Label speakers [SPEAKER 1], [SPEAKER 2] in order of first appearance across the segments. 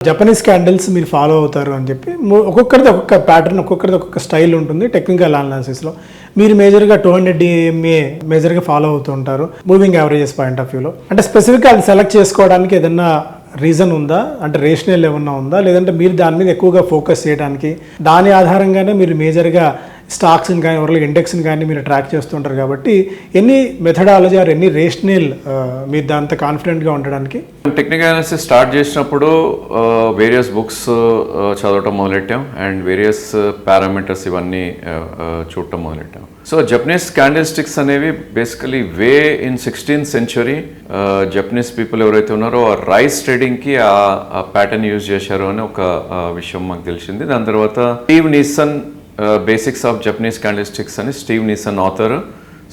[SPEAKER 1] Japanese candles మీరు follow అవుతారు అని చెప్పి ఒక్కొక్కరిది ఒక్కొక్క ప్యాటర్న్, ఒక్కొక్కరిది ఒక్కొక్క స్టైల్ ఉంటుంది టెక్నికల్ అనాలిసిస్లో. మీరు మేజర్గా 200 DMA మేజర్గా ఫాలో అవుతూ ఉంటారు మూవింగ్ యావరేజెస్ పాయింట్ ఆఫ్ వ్యూలో. అంటే స్పెసిఫిక్గా అది సెలెక్ట్ చేసుకోవడానికి ఏదన్నా రీజన్ ఉందా, అంటే రేషనల్ ఏమన్నా ఉందా, లేదంటే మీరు దాని మీద ఎక్కువగా ఫోకస్ చేయడానికి దాని ఆధారంగానే మీరు మేజర్గా స్టాక్స్ని కానీ ఓవర్లో ఇండెక్స్ని కానీ మీరు ట్రాక్ చేస్తుంటారు కాబట్టి ఎన్ని మెథడాలజీ ఆర్ ఎన్ని రేషనల్ మీరు దాంతో కాన్ఫిడెంట్గా ఉండడానికి?
[SPEAKER 2] టెక్నికల్ అనాలిసిస్ స్టార్ట్ చేసినప్పుడు వేరియస్ బుక్స్ చదవటం మొదలెట్టాం అండ్ వేరియస్ పారామీటర్స్ ఇవన్నీ చూడటం మొదలెట్టాం. సో జపనీస్ క్యాండిల్ స్టిక్స్ అనేవి basically way in 16th century Japanese people ఎవరైతే ఉన్నారో రైస్ ట్రేడింగ్కి ఆ ప్యాటర్న్ యూజ్ చేశారు అని ఒక విషయం మాకు తెలిసింది. దాని తర్వాత Steve నీసన్ basics of Japanese candle sticks అని స్టీవ్ నీసన్ ఆథర్.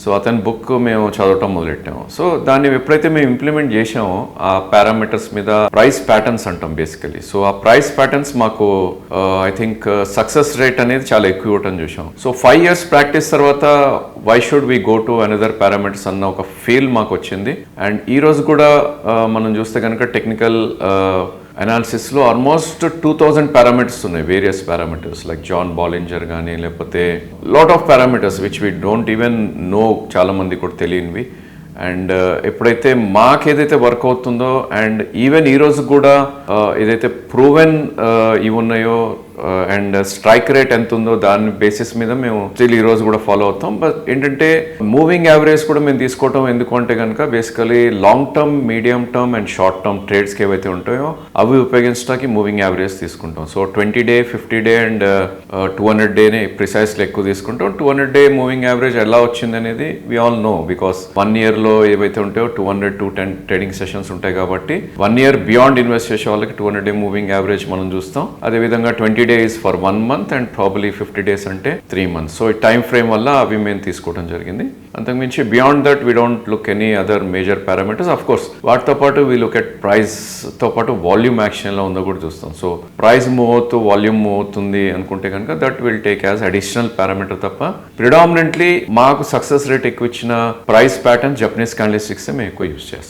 [SPEAKER 2] సో అతని బుక్ మేము చదవటం మొదలెట్టాము. సో దాన్ని ఎప్పుడైతే మేము ఇంప్లిమెంట్ చేసామో ఆ పారామీటర్స్ మీద ప్రైస్ ప్యాటర్న్స్ అంటాం బేసికలీ. సో ఆ ప్రైస్ ప్యాటర్న్స్ మాకు ఐ థింక్ సక్సెస్ రేట్ అనేది చాలా ఎక్కువ ఇవ్వటం చూసాం. సో 5 years ప్రాక్టీస్ తర్వాత why should we go to another parameters అన్న ఒక ఫీల్ మాకు వచ్చింది. అండ్ ఈ రోజు కూడా మనం చూస్తే కనుక టెక్నికల్ అనాలిసిస్లో ఆల్మోస్ట్ 2000 పారామీటర్స్ ఉన్నాయి, వేరియస్ పారామీటర్స్ లైక్ జాన్ బాలింజర్ కానీ లేకపోతే lot of parameters which we don't even know, చాలామంది కూడా తెలియనివి. అండ్ ఎప్పుడైతే మాకేదైతే వర్క్ అవుతుందో అండ్ ఈవెన్ ఈరోజు కూడా ఏదైతే ప్రూవెన్ ఇవి ఉన్నాయో అండ్ స్ట్రైక్ రేట్ ఎంత ఉందో దాని బేసిస్ మీద మేము స్టిల్ ఈ రోజు కూడా ఫాలో అవుతాం. బట్ ఏంటంటే మూవింగ్ యావరేజ్ కూడా మేము తీసుకోవటం ఎందుకు అంటే కనుక basically long term, medium term and short term ట్రేడ్స్కి ఏవైతే ఉంటాయో అవి ఉపయోగించడానికి మూవింగ్ యావరేజ్ తీసుకుంటాం. సో 20 day, 50 day అండ్ 200 dayని ప్రిసైస్లీ ఎక్కువ తీసుకుంటాం. 200 day మూవింగ్ యావరేజ్ ఎలా వచ్చింది అనేది వి ఆల్ నో, బికాస్ 1 yearలో ఏవైతే ఉంటాయో 200 to 10 ట్రేడింగ్ సెషన్స్ ఉంటాయి కాబట్టి 1 year బియాండ్ ఇన్వెస్ట్ చేసే వాళ్ళకి 200 day మూవింగ్ యావరేజ్ మనం చూస్తాం. అదేవిధంగా 20 days for 1 month and probably 50 days అంటే 3 months. సో ఈ టైం ఫ్రేమ్ వల్ల అవి మేము తీసుకోవడం జరిగింది. అంతకుమించి beyond that we don't look any other major parameters. Of course వాటితో పాటు వీ లుక్ ఎట్ ప్రైస్తో పాటు వాల్యూమ్ యాక్షన్ ఎలా ఉందో కూడా చూస్తాం. సో ప్రైస్ మూవ్ అవుతూ వాల్యూమ్ మూవ్ అవుతుంది అనుకుంటే కనుక that will take as additional parameter తప్ప ప్రిడామినెంట్లీ మాకు సక్సెస్ రేట్ ఎక్కువ ఇచ్చిన price pattern Japanese candle sticks మేము ఎక్కువ యూజ్ చేస్తాం.